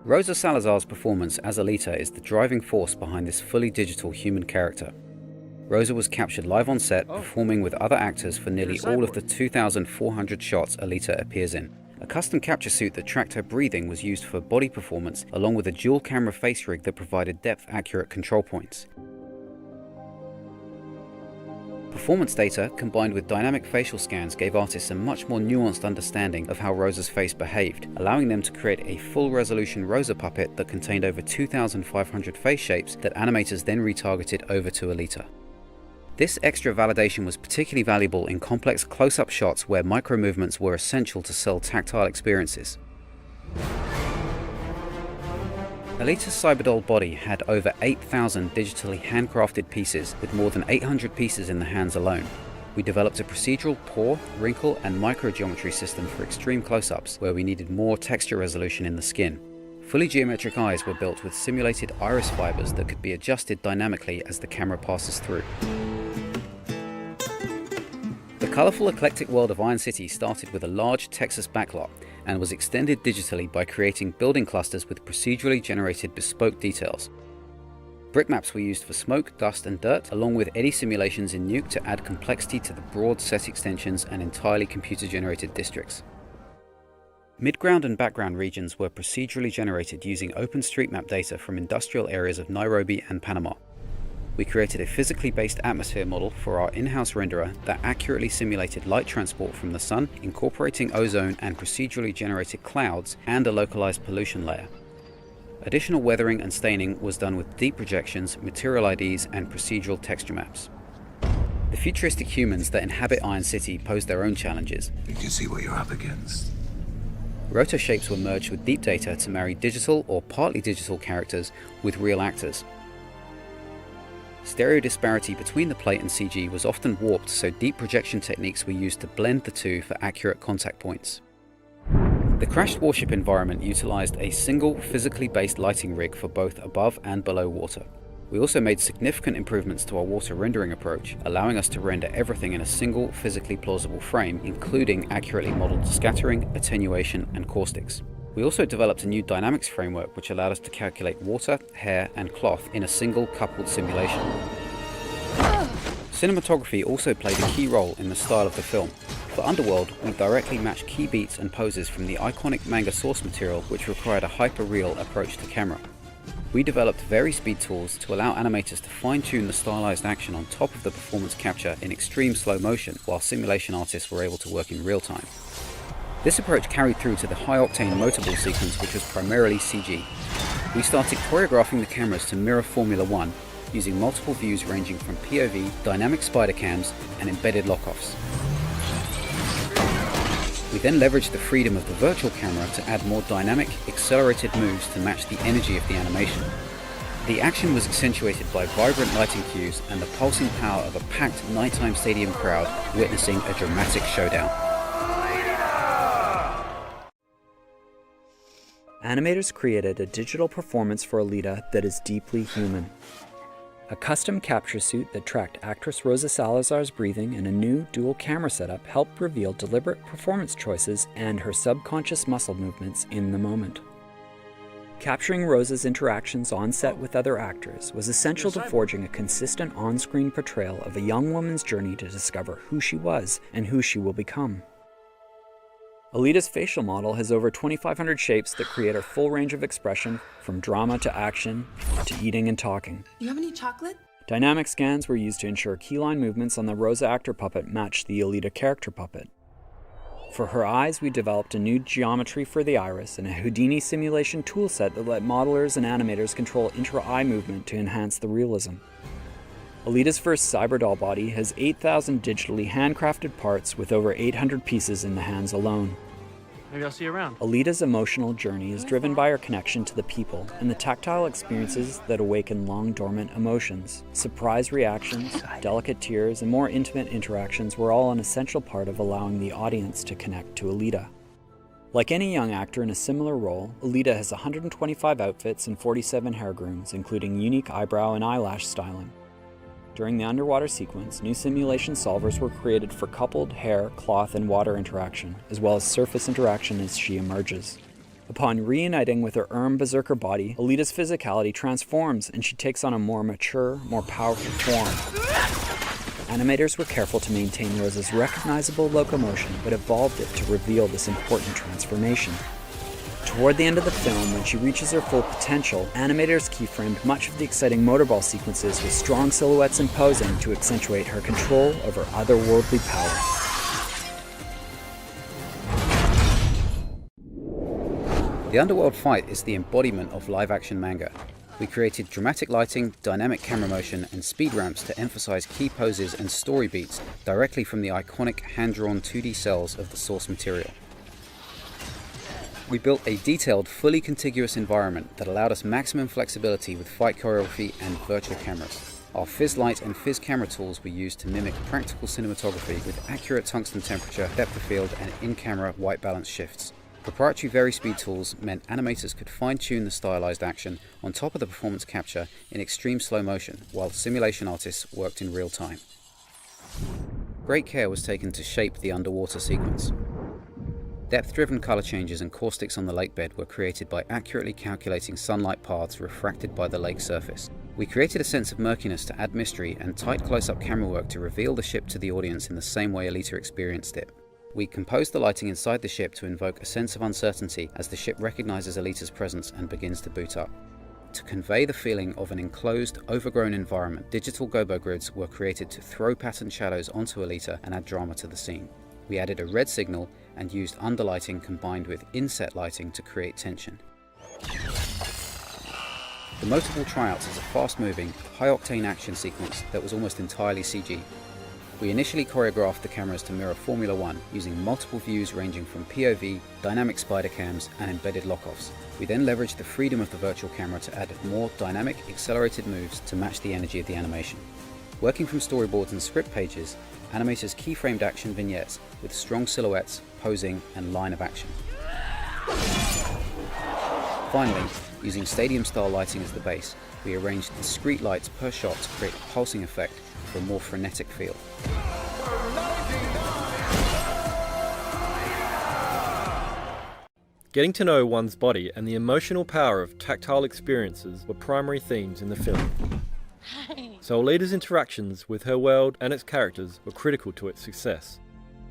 Rosa Salazar's performance as Alita is the driving force behind this fully digital human character. Rosa was captured live on set, performing with other actors for nearly all of the 2,400 shots Alita appears in. A custom capture suit that tracked her breathing was used for body performance, along with a dual-camera face rig that provided depth-accurate control points. Performance data, combined with dynamic facial scans, gave artists a much more nuanced understanding of how Rosa's face behaved, allowing them to create a full-resolution Rosa puppet that contained over 2,500 face shapes that animators then retargeted over to Alita. This extra validation was particularly valuable in complex close-up shots where micro-movements were essential to sell tactile experiences. Alita's cyberdoll body had over 8,000 digitally handcrafted pieces, with more than 800 pieces in the hands alone. We developed a procedural pore, wrinkle, and microgeometry system for extreme close-ups, where we needed more texture resolution in the skin. Fully geometric eyes were built with simulated iris fibers that could be adjusted dynamically as the camera passes through. The colourful, eclectic world of Iron City started with a large Texas backlot and was extended digitally by creating building clusters with procedurally generated bespoke details. Brick maps were used for smoke, dust and dirt, along with eddy simulations in Nuke to add complexity to the broad set extensions and entirely computer-generated districts. Midground and background regions were procedurally generated using OpenStreetMap data from industrial areas of Nairobi and Panama. We created a physically based atmosphere model for our in-house renderer that accurately simulated light transport from the sun, incorporating ozone and procedurally generated clouds and a localized pollution layer. Additional weathering and staining was done with deep projections, material IDs, and procedural texture maps. The futuristic humans that inhabit Iron City pose their own challenges. You can see what you're up against. Roto shapes were merged with deep data to marry digital or partly digital characters with real actors. Stereo disparity between the plate and CG was often warped, so deep projection techniques were used to blend the two for accurate contact points. The crashed warship environment utilized a single physically based lighting rig for both above and below water. We also made significant improvements to our water rendering approach, allowing us to render everything in a single physically plausible frame, including accurately modeled scattering, attenuation, and caustics. We also developed a new dynamics framework which allowed us to calculate water, hair, and cloth in a single coupled simulation. Cinematography also played a key role in the style of the film. For Underworld, we directly matched key beats and poses from the iconic manga source material, which required a hyper-real approach to camera. We developed vari-speed tools to allow animators to fine-tune the stylized action on top of the performance capture in extreme slow motion, while simulation artists were able to work in real time. This approach carried through to the high-octane motorball sequence, which was primarily CG. We started choreographing the cameras to mirror Formula 1, using multiple views ranging from POV, dynamic spider cams, and embedded lockoffs. We then leveraged the freedom of the virtual camera to add more dynamic, accelerated moves to match the energy of the animation. The action was accentuated by vibrant lighting cues and the pulsing power of a packed nighttime stadium crowd witnessing a dramatic showdown. Animators created a digital performance for Alita that is deeply human. A custom capture suit that tracked actress Rosa Salazar's breathing and a new dual camera setup helped reveal deliberate performance choices and her subconscious muscle movements in the moment. Capturing Rosa's interactions on set with other actors was essential to forging a consistent on-screen portrayal of a young woman's journey to discover who she was and who she will become. Alita's facial model has over 2,500 shapes that create her full range of expression, from drama to action to eating and talking. You have any chocolate? Dynamic scans were used to ensure keyline movements on the Rosa actor puppet matched the Alita character puppet. For her eyes, we developed a new geometry for the iris and a Houdini simulation toolset that let modelers and animators control intra-eye movement to enhance the realism. Alita's first cyberdoll body has 8,000 digitally handcrafted parts with over 800 pieces in the hands alone. Maybe I'll see you around. Alita's emotional journey is driven by her connection to the people and the tactile experiences that awaken long-dormant emotions. Surprise reactions, delicate tears, and more intimate interactions were all an essential part of allowing the audience to connect to Alita. Like any young actor in a similar role, Alita has 125 outfits and 47 hair grooms, including unique eyebrow and eyelash styling. During the underwater sequence, new simulation solvers were created for coupled hair, cloth, and water interaction, as well as surface interaction as she emerges. Upon reuniting with her berserker body, Alita's physicality transforms and she takes on a more mature, more powerful form. Animators were careful to maintain Rosa's recognizable locomotion, but evolved it to reveal this important transformation. Toward the end of the film, when she reaches her full potential, animators keyframed much of the exciting motorball sequences with strong silhouettes and posing to accentuate her control over otherworldly power. The underworld fight is the embodiment of live-action manga. We created dramatic lighting, dynamic camera motion, and speed ramps to emphasize key poses and story beats directly from the iconic hand-drawn 2D cells of the source material. We built a detailed, fully contiguous environment that allowed us maximum flexibility with fight choreography and virtual cameras. Our fizz light and fizz camera tools were used to mimic practical cinematography with accurate tungsten temperature, depth of field, and in-camera white balance shifts. Proprietary Vari-Speed tools meant animators could fine-tune the stylized action on top of the performance capture in extreme slow motion, while simulation artists worked in real time. Great care was taken to shape the underwater sequence. Depth-driven color changes and caustics on the lake bed were created by accurately calculating sunlight paths refracted by the lake surface. We created a sense of murkiness to add mystery and tight close-up camera work to reveal the ship to the audience in the same way Alita experienced it. We composed the lighting inside the ship to invoke a sense of uncertainty as the ship recognizes Alita's presence and begins to boot up. To convey the feeling of an enclosed, overgrown environment, digital gobo grids were created to throw patterned shadows onto Alita and add drama to the scene. We added a red signal and used underlighting combined with inset lighting to create tension. The Motorball Tryouts is a fast-moving, high-octane action sequence that was almost entirely CG. We initially choreographed the cameras to mirror Formula 1 using multiple views ranging from POV, dynamic spider cams, and embedded lockoffs. We then leveraged the freedom of the virtual camera to add more dynamic, accelerated moves to match the energy of the animation. Working from storyboards and script pages, animators keyframed action vignettes with strong silhouettes, posing, and line of action. Finally, using stadium-style lighting as the base, we arranged discrete lights per shot to create a pulsing effect for a more frenetic feel. Getting to know one's body and the emotional power of tactile experiences were primary themes in the film. So Alita's interactions with her world and its characters were critical to its success.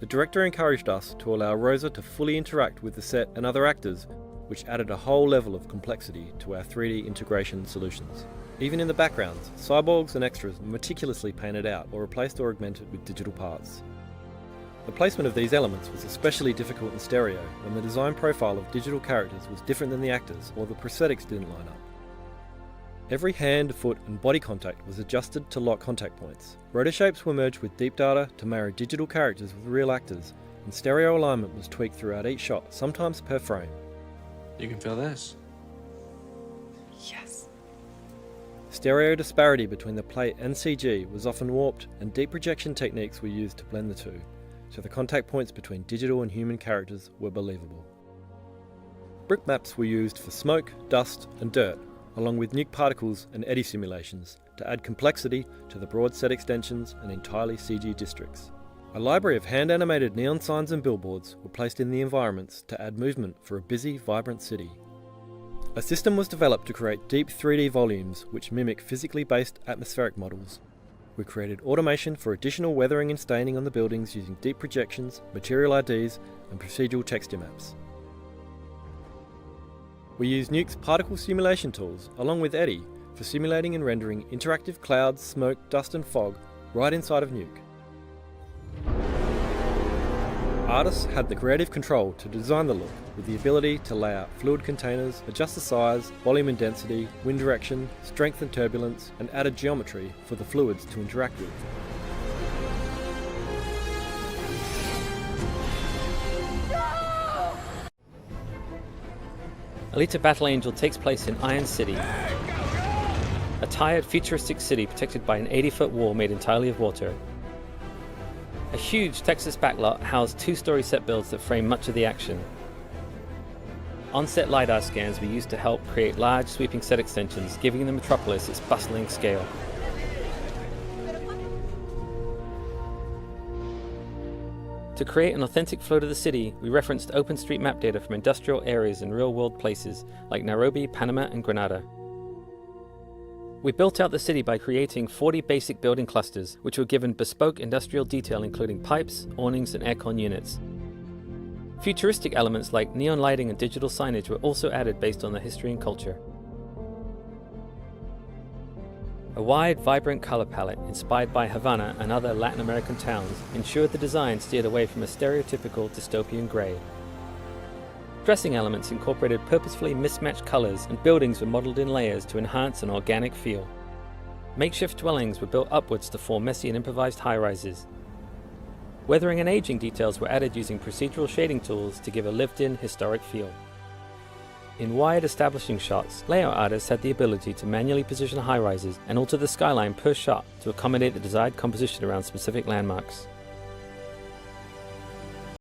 The director encouraged us to allow Rosa to fully interact with the set and other actors, which added a whole level of complexity to our 3D integration solutions. Even in the backgrounds, cyborgs and extras were meticulously painted out or replaced or augmented with digital parts. The placement of these elements was especially difficult in stereo when the design profile of digital characters was different than the actors or the prosthetics didn't line up. Every hand, foot and body contact was adjusted to lock contact points. Rotor shapes were merged with deep data to marry digital characters with real actors, and stereo alignment was tweaked throughout each shot, sometimes per frame. You can feel this. Yes. Stereo disparity between the plate and CG was often warped, and deep projection techniques were used to blend the two, so the contact points between digital and human characters were believable. Brick maps were used for smoke, dust and dirt, along with nuke particles and eddy simulations to add complexity to the broad set extensions and entirely CG districts. A library of hand-animated neon signs and billboards were placed in the environments to add movement for a busy, vibrant city. A system was developed to create deep 3D volumes which mimic physically based atmospheric models. We created automation for additional weathering and staining on the buildings using deep projections, material IDs and procedural texture maps. We used Nuke's particle simulation tools, along with Eddy, for simulating and rendering interactive clouds, smoke, dust and fog right inside of Nuke. Artists had the creative control to design the look, with the ability to lay out fluid containers, adjust the size, volume and density, wind direction, strength and turbulence, and added geometry for the fluids to interact with. Alita Battle Angel takes place in Iron City, a tired, futuristic city protected by an 80-foot wall made entirely of water. A huge Texas backlot housed two-story set builds that frame much of the action. On-set LiDAR scans were used to help create large, sweeping set extensions, giving the metropolis its bustling scale. To create an authentic flow to the city, we referenced OpenStreetMap data from industrial areas and real-world places like Nairobi, Panama, and Grenada. We built out the city by creating 40 basic building clusters, which were given bespoke industrial detail including pipes, awnings, and aircon units. Futuristic elements like neon lighting and digital signage were also added based on the history and culture. A wide, vibrant color palette inspired by Havana and other Latin American towns ensured the design steered away from a stereotypical dystopian gray. Dressing elements incorporated purposefully mismatched colors, and buildings were modeled in layers to enhance an organic feel. Makeshift dwellings were built upwards to form messy and improvised high-rises. Weathering and aging details were added using procedural shading tools to give a lived-in, historic feel. In wide establishing shots, layout artists had the ability to manually position high-rises and alter the skyline per shot to accommodate the desired composition around specific landmarks.